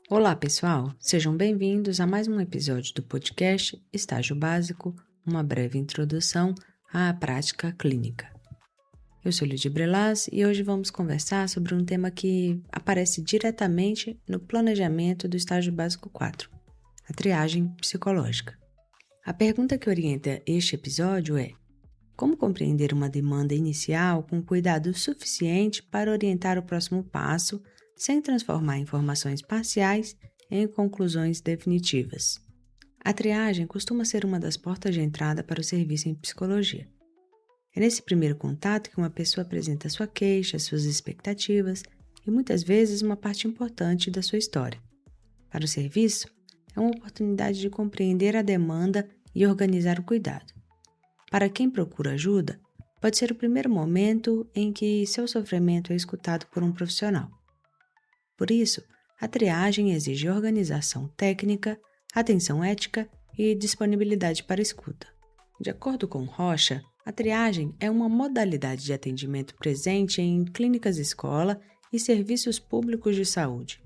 Olá, pessoal! Sejam bem-vindos a mais um episódio do podcast Estágio Básico, uma breve introdução à prática clínica. Eu sou Lidia Brelas e hoje vamos conversar sobre um tema que aparece diretamente no planejamento do Estágio Básico 4, a triagem psicológica. A pergunta que orienta este episódio é: como compreender uma demanda inicial com cuidado suficiente para orientar o próximo passo, sem transformar informações parciais em conclusões definitivas? A triagem costuma ser uma das portas de entrada para o serviço em psicologia. É nesse primeiro contato que uma pessoa apresenta sua queixa, suas expectativas e muitas vezes uma parte importante da sua história. Para o serviço, é uma oportunidade de compreender a demanda e organizar o cuidado. Para quem procura ajuda, pode ser o primeiro momento em que seu sofrimento é escutado por um profissional. Por isso, a triagem exige organização técnica, atenção ética e disponibilidade para escuta. De acordo com Rocha, a triagem é uma modalidade de atendimento presente em clínicas escola e serviços públicos de saúde.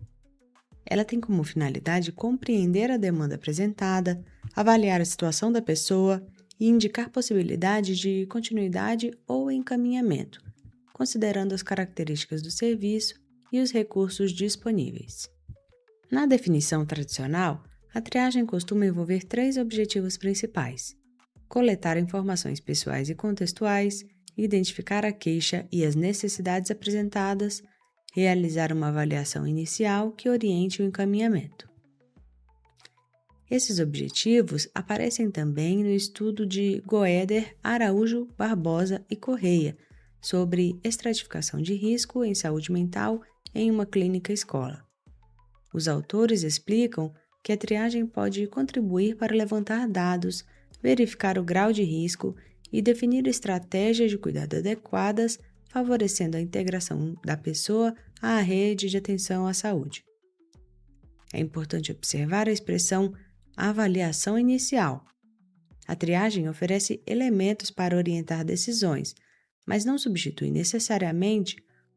Ela tem como finalidade compreender a demanda apresentada, avaliar a situação da pessoa e indicar possibilidades de continuidade ou encaminhamento, considerando as características do serviço e os recursos disponíveis. Na definição tradicional, a triagem costuma envolver 3 objetivos principais: coletar informações pessoais e contextuais, identificar a queixa e as necessidades apresentadas, realizar uma avaliação inicial que oriente o encaminhamento. Esses objetivos aparecem também no estudo de Goeder, Araújo, Barbosa e Correia sobre estratificação de risco em saúde mental em uma clínica escola. Os autores explicam que a triagem pode contribuir para levantar dados, verificar o grau de risco e definir estratégias de cuidado adequadas, favorecendo a integração da pessoa à rede de atenção à saúde. É importante observar a expressão avaliação inicial. A triagem oferece elementos para orientar decisões, mas não substitui necessariamente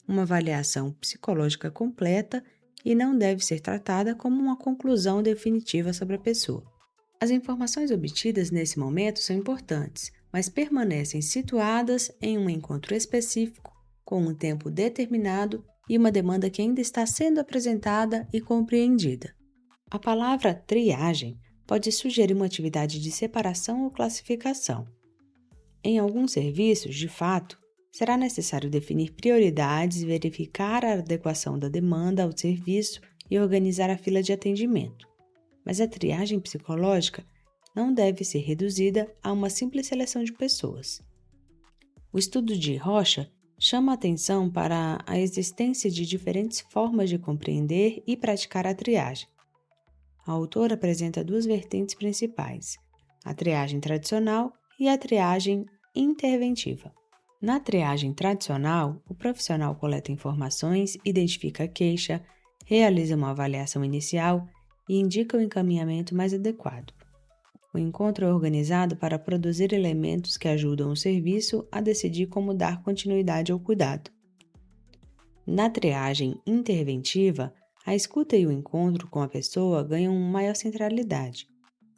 uma avaliação psicológica completa e não deve ser tratada como uma conclusão definitiva sobre a pessoa. As informações obtidas nesse momento são importantes, mas permanecem situadas em um encontro específico, com um tempo determinado e uma demanda que ainda está sendo apresentada e compreendida. A palavra triagem pode sugerir uma atividade de separação ou classificação. Em alguns serviços, de fato, será necessário definir prioridades, verificar a adequação da demanda ao serviço e organizar a fila de atendimento. Mas a triagem psicológica não deve ser reduzida a uma simples seleção de pessoas. O estudo de Rocha chama a atenção para a existência de diferentes formas de compreender e praticar a triagem. A autora apresenta 2 vertentes principais: a triagem tradicional e a triagem interventiva. Na triagem tradicional, o profissional coleta informações, identifica a queixa, realiza uma avaliação inicial e indica o encaminhamento mais adequado. O encontro é organizado para produzir elementos que ajudam o serviço a decidir como dar continuidade ao cuidado. Na triagem interventiva, a escuta e o encontro com a pessoa ganham maior centralidade.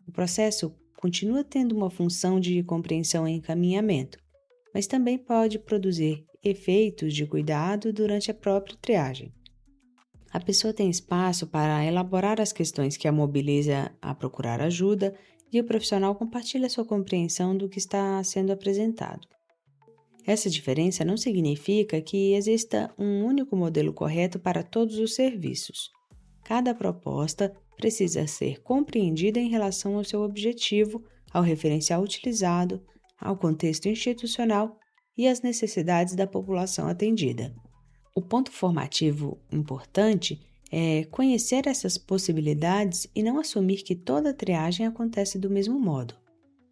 O processo continua tendo uma função de compreensão e encaminhamento, mas também pode produzir efeitos de cuidado durante a própria triagem. A pessoa tem espaço para elaborar as questões que a mobiliza a procurar ajuda e o profissional compartilha sua compreensão do que está sendo apresentado. Essa diferença não significa que exista um único modelo correto para todos os serviços. Cada proposta precisa ser compreendida em relação ao seu objetivo, ao referencial utilizado, ao contexto institucional e às necessidades da população atendida. O ponto formativo importante é conhecer essas possibilidades e não assumir que toda triagem acontece do mesmo modo.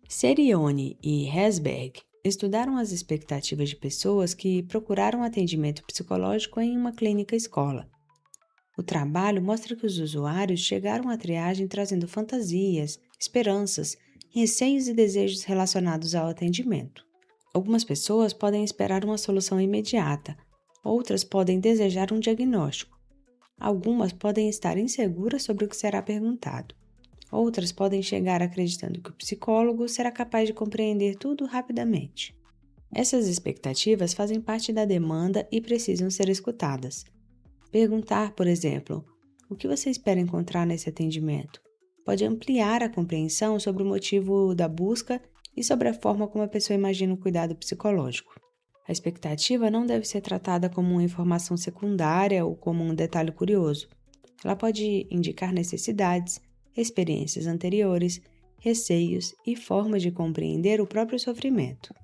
Serione e Hesberg estudaram as expectativas de pessoas que procuraram atendimento psicológico em uma clínica escola. O trabalho mostra que os usuários chegaram à triagem trazendo fantasias, esperanças, receios e desejos relacionados ao atendimento. Algumas pessoas podem esperar uma solução imediata, outras podem desejar um diagnóstico. Algumas podem estar inseguras sobre o que será perguntado. Outras podem chegar acreditando que o psicólogo será capaz de compreender tudo rapidamente. Essas expectativas fazem parte da demanda e precisam ser escutadas. Perguntar, por exemplo, o que você espera encontrar nesse atendimento? Pode ampliar a compreensão sobre o motivo da busca e sobre a forma como a pessoa imagina o cuidado psicológico. A expectativa não deve ser tratada como uma informação secundária ou como um detalhe curioso. Ela pode indicar necessidades, experiências anteriores, receios e formas de compreender o próprio sofrimento.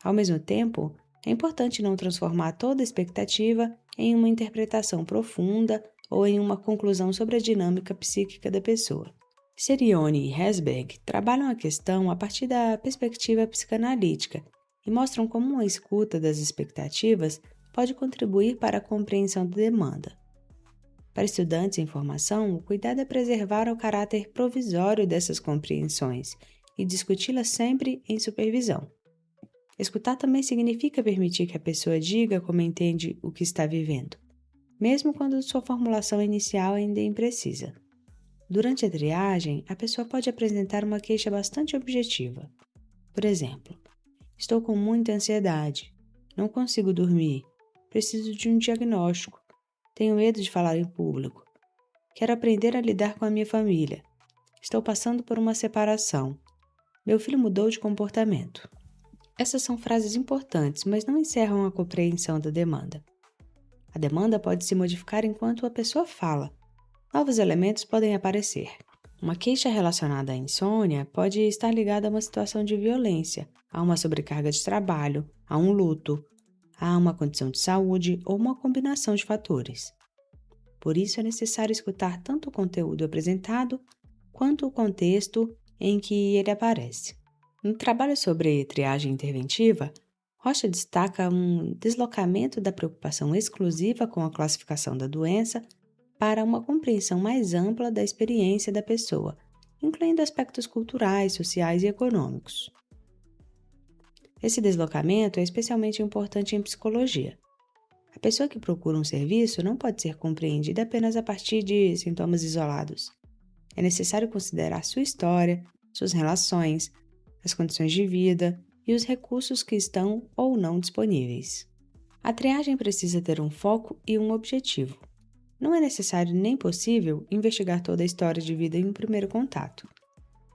Ao mesmo tempo, é importante não transformar toda expectativa em uma interpretação profunda ou em uma conclusão sobre a dinâmica psíquica da pessoa. Serione e Herzberg trabalham a questão a partir da perspectiva psicanalítica e mostram como uma escuta das expectativas pode contribuir para a compreensão da demanda. Para estudantes em formação, o cuidado é preservar o caráter provisório dessas compreensões e discuti-las sempre em supervisão. Escutar também significa permitir que a pessoa diga como entende o que está vivendo, mesmo quando sua formulação inicial ainda é imprecisa. Durante a triagem, a pessoa pode apresentar uma queixa bastante objetiva. Por exemplo, estou com muita ansiedade, não consigo dormir, preciso de um diagnóstico, tenho medo de falar em público, quero aprender a lidar com a minha família, estou passando por uma separação, meu filho mudou de comportamento. Essas são frases importantes, mas não encerram a compreensão da demanda. A demanda pode se modificar enquanto a pessoa fala. Novos elementos podem aparecer. Uma queixa relacionada à insônia pode estar ligada a uma situação de violência, a uma sobrecarga de trabalho, a um luto, a uma condição de saúde ou uma combinação de fatores. Por isso é necessário escutar tanto o conteúdo apresentado quanto o contexto em que ele aparece. No trabalho sobre triagem interventiva, Rocha destaca um deslocamento da preocupação exclusiva com a classificação da doença para uma compreensão mais ampla da experiência da pessoa, incluindo aspectos culturais, sociais e econômicos. Esse deslocamento é especialmente importante em psicologia. A pessoa que procura um serviço não pode ser compreendida apenas a partir de sintomas isolados. É necessário considerar sua história, suas relações, as condições de vida e os recursos que estão ou não disponíveis. A triagem precisa ter um foco e um objetivo. Não é necessário nem possível investigar toda a história de vida em um primeiro contato.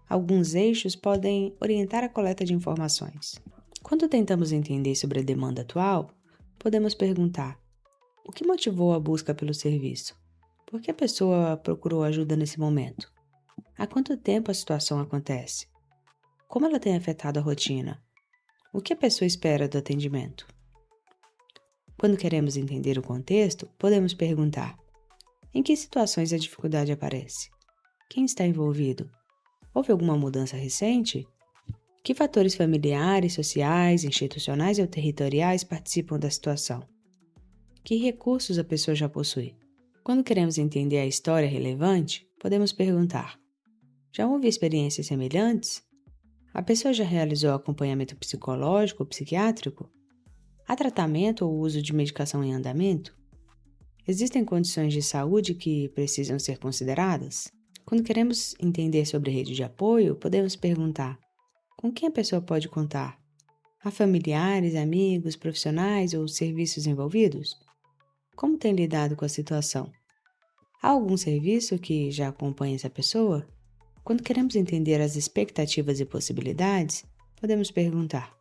Alguns eixos podem orientar a coleta de informações. Quando tentamos entender sobre a demanda atual, podemos perguntar: o que motivou a busca pelo serviço? Por que a pessoa procurou ajuda nesse momento? Há quanto tempo a situação acontece? Como ela tem afetado a rotina? O que a pessoa espera do atendimento? Quando queremos entender o contexto, podemos perguntar: em que situações a dificuldade aparece? Quem está envolvido? Houve alguma mudança recente? Que fatores familiares, sociais, institucionais ou territoriais participam da situação? Que recursos a pessoa já possui? Quando queremos entender a história relevante, podemos perguntar: já houve experiências semelhantes? A pessoa já realizou acompanhamento psicológico ou psiquiátrico? Há tratamento ou uso de medicação em andamento? Existem condições de saúde que precisam ser consideradas? Quando queremos entender sobre rede de apoio, podemos perguntar: com quem a pessoa pode contar? Há familiares, amigos, profissionais ou serviços envolvidos? Como tem lidado com a situação? Há algum serviço que já acompanha essa pessoa? Quando queremos entender as expectativas e possibilidades, podemos perguntar: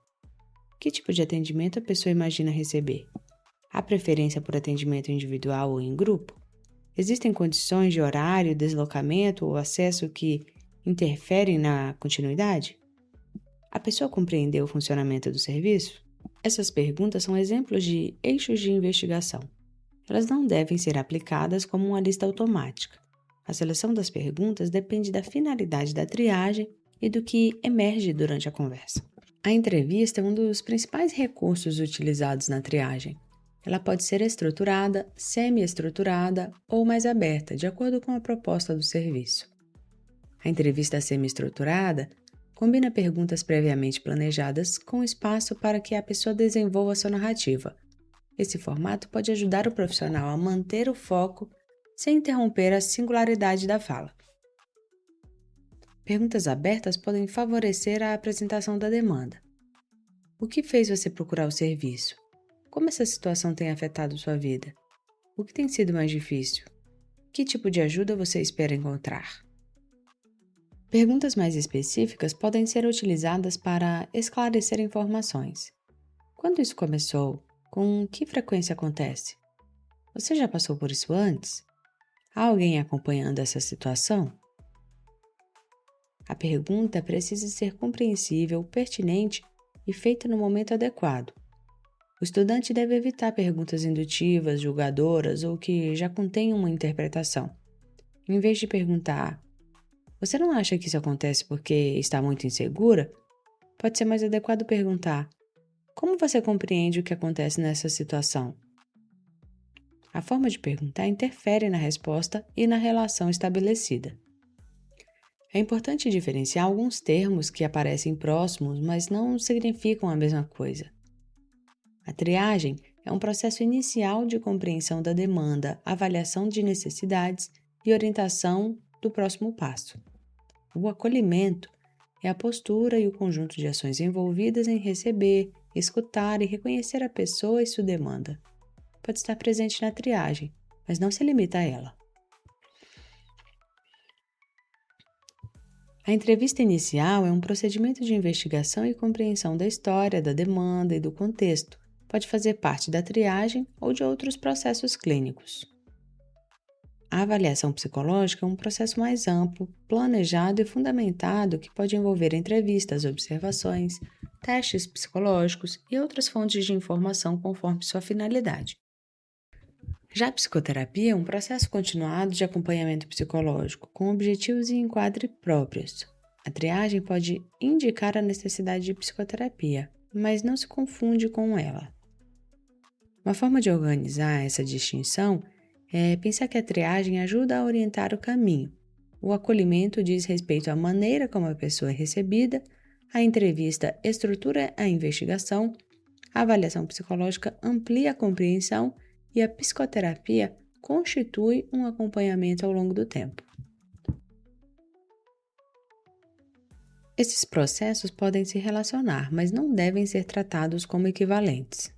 que tipo de atendimento a pessoa imagina receber? Há preferência por atendimento individual ou em grupo? Existem condições de horário, deslocamento ou acesso que interferem na continuidade? A pessoa compreendeu o funcionamento do serviço? Essas perguntas são exemplos de eixos de investigação. Elas não devem ser aplicadas como uma lista automática. A seleção das perguntas depende da finalidade da triagem e do que emerge durante a conversa. A entrevista é um dos principais recursos utilizados na triagem. Ela pode ser estruturada, semi-estruturada ou mais aberta, de acordo com a proposta do serviço. A entrevista semi-estruturada combina perguntas previamente planejadas com espaço para que a pessoa desenvolva sua narrativa, Esse formato pode ajudar o profissional a manter o foco sem interromper a singularidade da fala. Perguntas abertas podem favorecer a apresentação da demanda. O que fez você procurar o serviço? Como essa situação tem afetado sua vida? O que tem sido mais difícil? Que tipo de ajuda você espera encontrar? Perguntas mais específicas podem ser utilizadas para esclarecer informações. Quando isso começou? Com que frequência acontece? Você já passou por isso antes? Há alguém acompanhando essa situação? A pergunta precisa ser compreensível, pertinente e feita no momento adequado. O estudante deve evitar perguntas indutivas, julgadoras ou que já contenham uma interpretação. Em vez de perguntar: "Você não acha que isso acontece porque está muito insegura?", pode ser mais adequado perguntar: "Como você compreende o que acontece nessa situação?". A forma de perguntar interfere na resposta e na relação estabelecida. É importante diferenciar alguns termos que aparecem próximos, mas não significam a mesma coisa. A triagem é um processo inicial de compreensão da demanda, avaliação de necessidades e orientação do próximo passo. O acolhimento é a postura e o conjunto de ações envolvidas em receber, escutar e reconhecer a pessoa e sua demanda. Pode estar presente na triagem, mas não se limita a ela. A entrevista inicial é um procedimento de investigação e compreensão da história, da demanda e do contexto. Pode fazer parte da triagem ou de outros processos clínicos. A avaliação psicológica é um processo mais amplo, planejado e fundamentado que pode envolver entrevistas, observações, testes psicológicos e outras fontes de informação conforme sua finalidade. Já a psicoterapia é um processo continuado de acompanhamento psicológico, com objetivos e enquadre próprios. A triagem pode indicar a necessidade de psicoterapia, mas não se confunde com ela. Uma forma de organizar essa distinção é pensar que a triagem ajuda a orientar o caminho. O acolhimento diz respeito à maneira como a pessoa é recebida, a entrevista estrutura a investigação, a avaliação psicológica amplia a compreensão e a psicoterapia constitui um acompanhamento ao longo do tempo. Esses processos podem se relacionar, mas não devem ser tratados como equivalentes.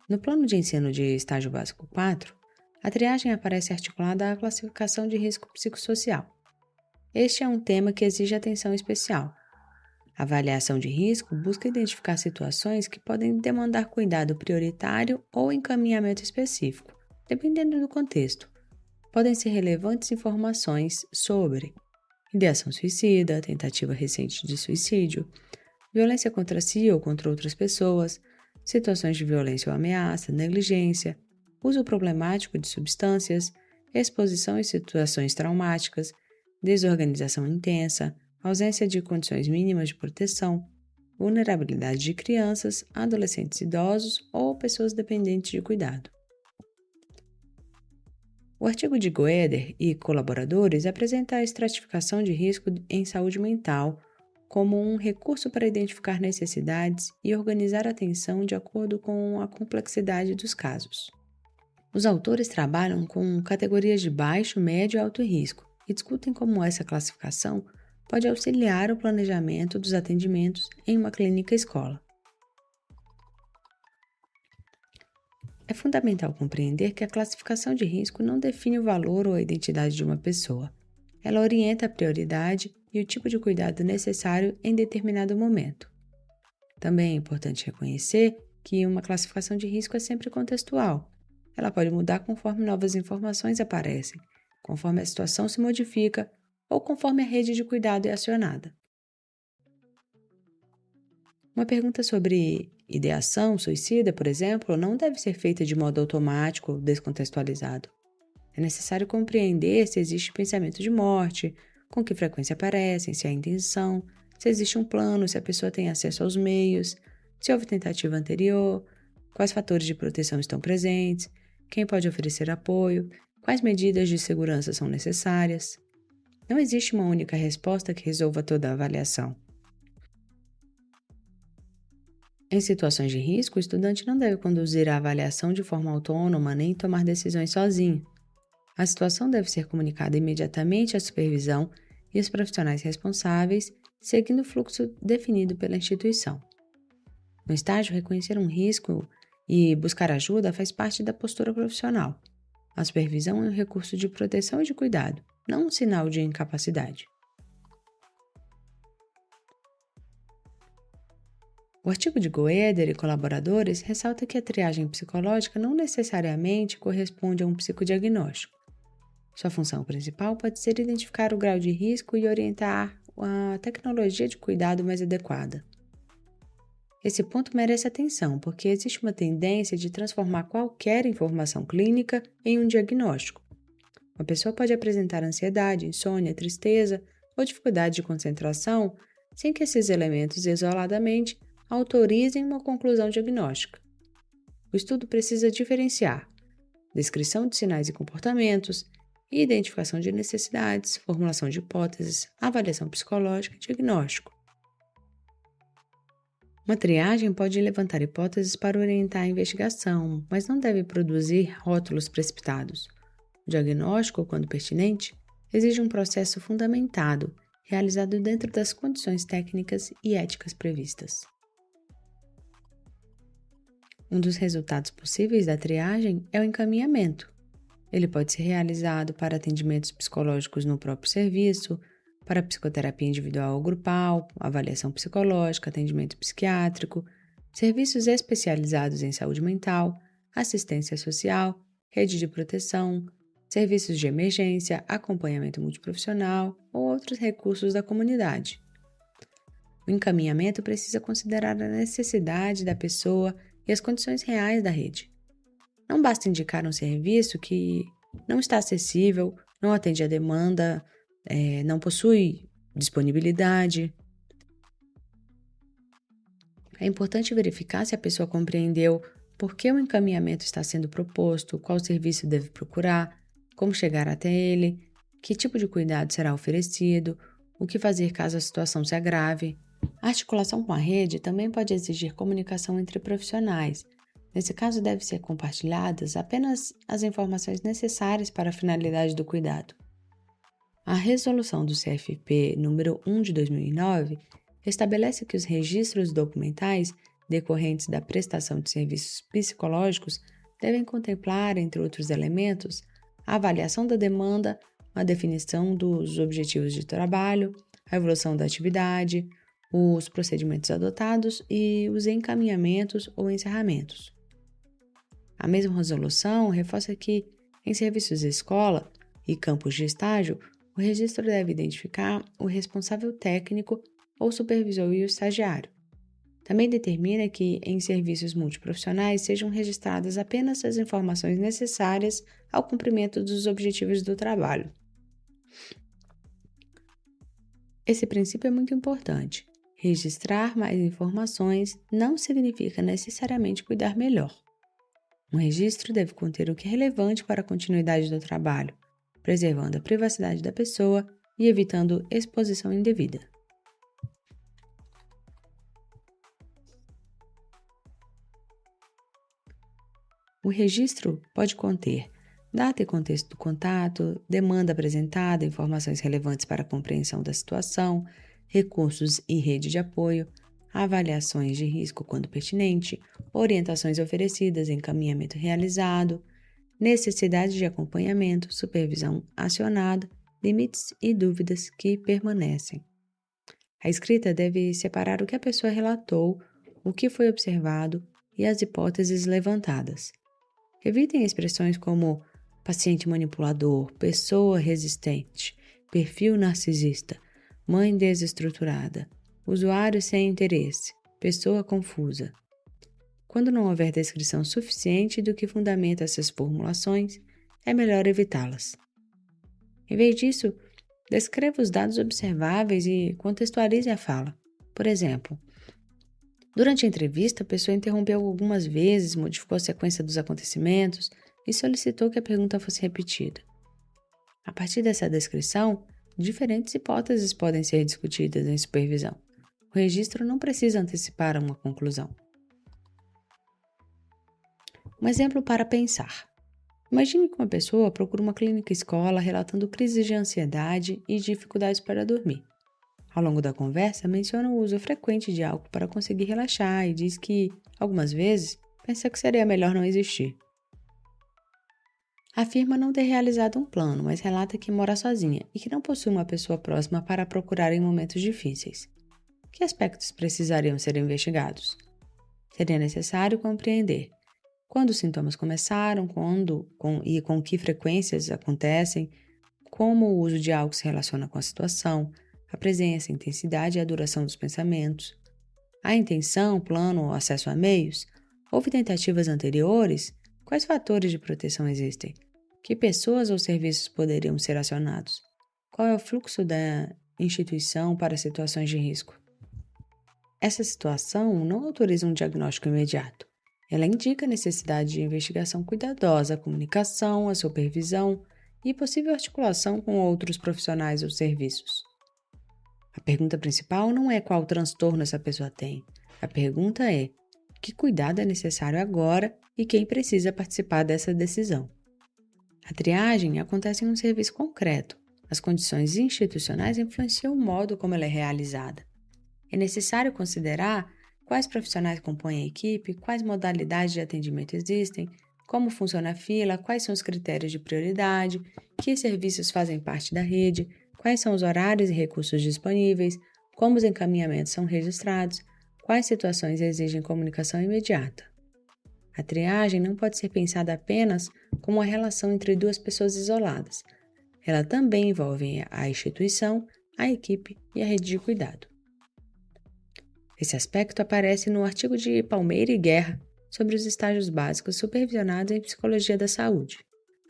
No plano de ensino de estágio básico 4, a triagem aparece articulada à classificação de risco psicossocial. Este é um tema que exige atenção especial. A avaliação de risco busca identificar situações que podem demandar cuidado prioritário ou encaminhamento específico, dependendo do contexto. Podem ser relevantes informações sobre ideação suicida, tentativa recente de suicídio, violência contra si ou contra outras pessoas, situações de violência ou ameaça, negligência, uso problemático de substâncias, exposição em situações traumáticas, desorganização intensa, ausência de condições mínimas de proteção, vulnerabilidade de crianças, adolescentes idosos ou pessoas dependentes de cuidado. O artigo de Goeder e colaboradores apresenta a estratificação de risco em saúde mental como um recurso para identificar necessidades e organizar a atenção de acordo com a complexidade dos casos. Os autores trabalham com categorias de baixo, médio e alto risco e discutem como essa classificação pode auxiliar o planejamento dos atendimentos em uma clínica-escola. É fundamental compreender que a classificação de risco não define o valor ou a identidade de uma pessoa. Ela orienta a prioridade e o tipo de cuidado necessário em determinado momento. Também é importante reconhecer que uma classificação de risco é sempre contextual. Ela pode mudar conforme novas informações aparecem, conforme a situação se modifica ou conforme a rede de cuidado é acionada. Uma pergunta sobre ideação suicida, por exemplo, não deve ser feita de modo automático ou descontextualizado. É necessário compreender se existe pensamento de morte, com que frequência aparecem, se há intenção, se existe um plano, se a pessoa tem acesso aos meios, se houve tentativa anterior, quais fatores de proteção estão presentes, quem pode oferecer apoio, quais medidas de segurança são necessárias. Não existe uma única resposta que resolva toda a avaliação. Em situações de risco, o estudante não deve conduzir a avaliação de forma autônoma nem tomar decisões sozinho. A situação deve ser comunicada imediatamente à supervisão e aos profissionais responsáveis, seguindo o fluxo definido pela instituição. No estágio, reconhecer um risco e buscar ajuda faz parte da postura profissional. A supervisão é um recurso de proteção e de cuidado, não um sinal de incapacidade. O artigo de Goeder e colaboradores ressalta que a triagem psicológica não necessariamente corresponde a um psicodiagnóstico. Sua função principal pode ser identificar o grau de risco e orientar a tecnologia de cuidado mais adequada. Esse ponto merece atenção, porque existe uma tendência de transformar qualquer informação clínica em um diagnóstico. Uma pessoa pode apresentar ansiedade, insônia, tristeza ou dificuldade de concentração sem que esses elementos isoladamente autorizem uma conclusão diagnóstica. O estudo precisa diferenciar descrição de sinais e comportamentos, identificação de necessidades, formulação de hipóteses, avaliação psicológica e diagnóstico. Uma triagem pode levantar hipóteses para orientar a investigação, mas não deve produzir rótulos precipitados. O diagnóstico, quando pertinente, exige um processo fundamentado, realizado dentro das condições técnicas e éticas previstas. Um dos resultados possíveis da triagem é o encaminhamento. Ele pode ser realizado para atendimentos psicológicos no próprio serviço, para psicoterapia individual ou grupal, avaliação psicológica, atendimento psiquiátrico, serviços especializados em saúde mental, assistência social, rede de proteção, serviços de emergência, acompanhamento multiprofissional ou outros recursos da comunidade. O encaminhamento precisa considerar a necessidade da pessoa e as condições reais da rede. Não basta indicar um serviço que não está acessível, não atende à demanda, não possui disponibilidade. É importante verificar se a pessoa compreendeu por que o encaminhamento está sendo proposto, qual serviço deve procurar, como chegar até ele, que tipo de cuidado será oferecido, o que fazer caso a situação se agrave. A articulação com a rede também pode exigir comunicação entre profissionais. Nesse caso, devem ser compartilhadas apenas as informações necessárias para a finalidade do cuidado. A resolução do CFP número 1 de 2009 estabelece que os registros documentais decorrentes da prestação de serviços psicológicos devem contemplar, entre outros elementos, a avaliação da demanda, a definição dos objetivos de trabalho, a evolução da atividade, os procedimentos adotados e os encaminhamentos ou encerramentos. A mesma resolução reforça que, em serviços de escola e campos de estágio, o registro deve identificar o responsável técnico ou supervisor e o estagiário. Também determina que, em serviços multiprofissionais, sejam registradas apenas as informações necessárias ao cumprimento dos objetivos do trabalho. Esse princípio é muito importante. Registrar mais informações não significa necessariamente cuidar melhor. Um registro deve conter o que é relevante para a continuidade do trabalho, preservando a privacidade da pessoa e evitando exposição indevida. O registro pode conter data e contexto do contato, demanda apresentada, informações relevantes para a compreensão da situação, recursos e rede de apoio, avaliações de risco quando pertinente, orientações oferecidas, encaminhamento realizado, necessidade de acompanhamento, supervisão acionada, limites e dúvidas que permanecem. A escrita deve separar o que a pessoa relatou, o que foi observado e as hipóteses levantadas. Evitem expressões como paciente manipulador, pessoa resistente, perfil narcisista, mãe desestruturada, usuário sem interesse, pessoa confusa. Quando não houver descrição suficiente do que fundamenta essas formulações, é melhor evitá-las. Em vez disso, descreva os dados observáveis e contextualize a fala. Por exemplo, durante a entrevista, a pessoa interrompeu algumas vezes, modificou a sequência dos acontecimentos e solicitou que a pergunta fosse repetida. A partir dessa descrição, diferentes hipóteses podem ser discutidas em supervisão. O registro não precisa antecipar uma conclusão. Um exemplo para pensar. Imagine que uma pessoa procura uma clínica escola relatando crises de ansiedade e dificuldades para dormir. Ao longo da conversa, menciona o uso frequente de álcool para conseguir relaxar e diz que, algumas vezes, pensa que seria melhor não existir. Afirma não ter realizado um plano, mas relata que mora sozinha e que não possui uma pessoa próxima para procurar em momentos difíceis. Que aspectos precisariam ser investigados? Seria necessário compreender quando os sintomas começaram, e com que frequências acontecem, como o uso de álcool se relaciona com a situação, a presença, a intensidade e a duração dos pensamentos, a intenção, plano ou acesso a meios. Houve tentativas anteriores? Quais fatores de proteção existem? Que pessoas ou serviços poderiam ser acionados? Qual é o fluxo da instituição para situações de risco? Essa situação não autoriza um diagnóstico imediato. Ela indica a necessidade de investigação cuidadosa, a comunicação, a supervisão e possível articulação com outros profissionais ou serviços. A pergunta principal não é qual transtorno essa pessoa tem. A pergunta é: que cuidado é necessário agora e quem precisa participar dessa decisão? A triagem acontece em um serviço concreto. As condições institucionais influenciam o modo como ela é realizada. É necessário considerar quais profissionais compõem a equipe, quais modalidades de atendimento existem, como funciona a fila, quais são os critérios de prioridade, que serviços fazem parte da rede, quais são os horários e recursos disponíveis, como os encaminhamentos são registrados, quais situações exigem comunicação imediata. A triagem não pode ser pensada apenas como uma relação entre duas pessoas isoladas. Ela também envolve a instituição, a equipe e a rede de cuidado. Esse aspecto aparece no artigo de Palmeira e Guerra sobre os estágios básicos supervisionados em psicologia da saúde.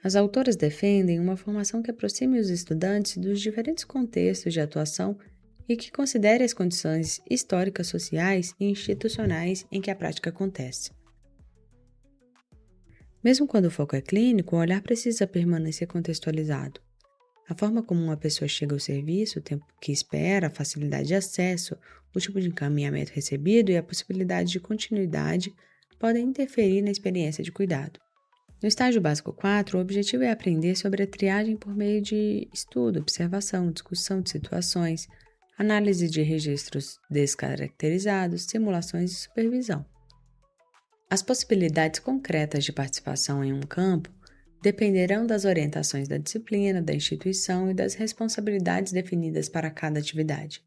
As autoras defendem uma formação que aproxime os estudantes dos diferentes contextos de atuação e que considere as condições históricas, sociais e institucionais em que a prática acontece. Mesmo quando o foco é clínico, o olhar precisa permanecer contextualizado. A forma como uma pessoa chega ao serviço, o tempo que espera, a facilidade de acesso, o tipo de encaminhamento recebido e a possibilidade de continuidade podem interferir na experiência de cuidado. No estágio básico 4, o objetivo é aprender sobre a triagem por meio de estudo, observação, discussão de situações, análise de registros descaracterizados, simulações e supervisão. As possibilidades concretas de participação em um campo dependerão das orientações da disciplina, da instituição e das responsabilidades definidas para cada atividade.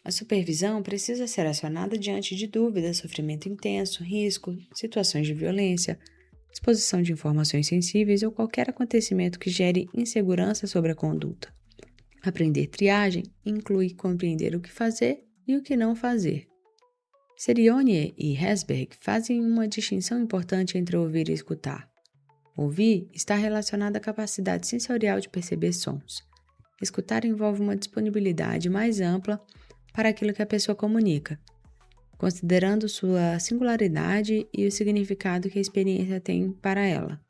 A supervisão precisa ser acionada diante de dúvidas, sofrimento intenso, risco, situações de violência, exposição de informações sensíveis ou qualquer acontecimento que gere insegurança sobre a conduta. Aprender triagem inclui compreender o que fazer e o que não fazer. Serione e Hesberg fazem uma distinção importante entre ouvir e escutar. Ouvir está relacionado à capacidade sensorial de perceber sons. Escutar envolve uma disponibilidade mais ampla para aquilo que a pessoa comunica, considerando sua singularidade e o significado que a experiência tem para ela.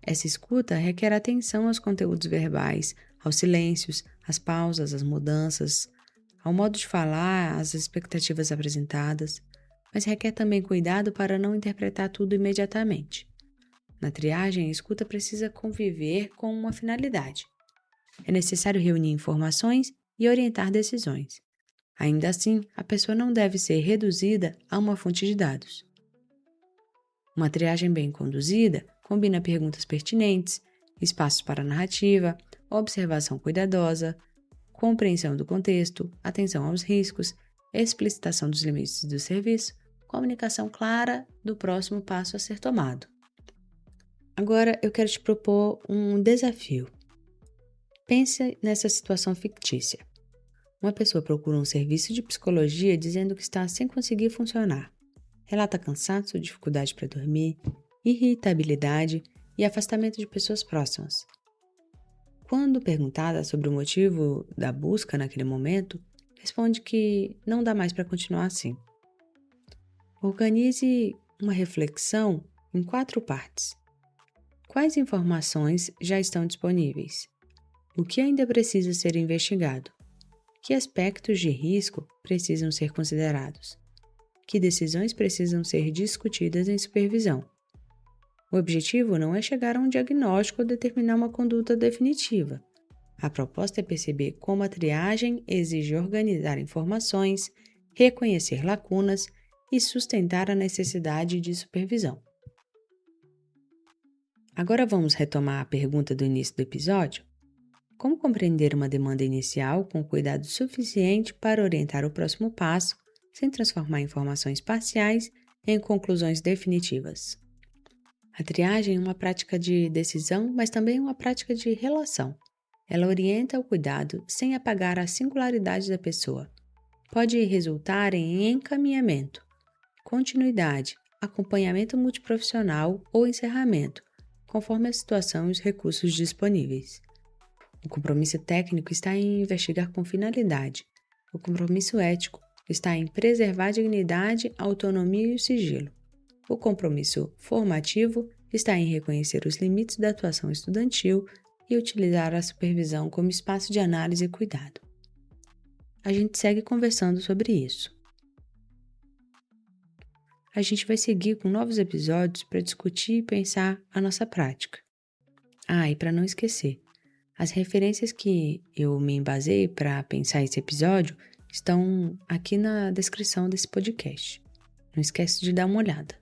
Essa escuta requer atenção aos conteúdos verbais, aos silêncios, às pausas, às mudanças, ao modo de falar, às expectativas apresentadas, mas requer também cuidado para não interpretar tudo imediatamente. Na triagem, a escuta precisa conviver com uma finalidade. É necessário reunir informações e orientar decisões. Ainda assim, a pessoa não deve ser reduzida a uma fonte de dados. Uma triagem bem conduzida combina perguntas pertinentes, espaços para narrativa, observação cuidadosa, compreensão do contexto, atenção aos riscos, explicitação dos limites do serviço, comunicação clara do próximo passo a ser tomado. Agora eu quero te propor um desafio. Pense nessa situação fictícia. Uma pessoa procura um serviço de psicologia dizendo que está sem conseguir funcionar. Relata cansaço, dificuldade para dormir, irritabilidade e afastamento de pessoas próximas. Quando perguntada sobre o motivo da busca naquele momento, responde que não dá mais para continuar assim. Organize uma reflexão em 4 partes. Quais informações já estão disponíveis? O que ainda precisa ser investigado? Que aspectos de risco precisam ser considerados? que decisões precisam ser discutidas em supervisão. O objetivo não é chegar a um diagnóstico ou determinar uma conduta definitiva. A proposta é perceber como a triagem exige organizar informações, reconhecer lacunas e sustentar a necessidade de supervisão. Agora vamos retomar a pergunta do início do episódio? Como compreender uma demanda inicial com cuidado suficiente para orientar o próximo passo, sem transformar informações parciais em conclusões definitivas? A triagem é uma prática de decisão, mas também uma prática de relação. Ela orienta o cuidado sem apagar a singularidade da pessoa. Pode resultar em encaminhamento, continuidade, acompanhamento multiprofissional ou encerramento, conforme a situação e os recursos disponíveis. O compromisso técnico está em investigar com finalidade. O compromisso ético está em preservar a dignidade, a autonomia e o sigilo. O compromisso formativo está em reconhecer os limites da atuação estudantil e utilizar a supervisão como espaço de análise e cuidado. A gente segue conversando sobre isso. A gente vai seguir com novos episódios para discutir e pensar a nossa prática. E para não esquecer, as referências que eu me embasei para pensar esse episódio estão aqui na descrição desse podcast. Não esquece de dar uma olhada.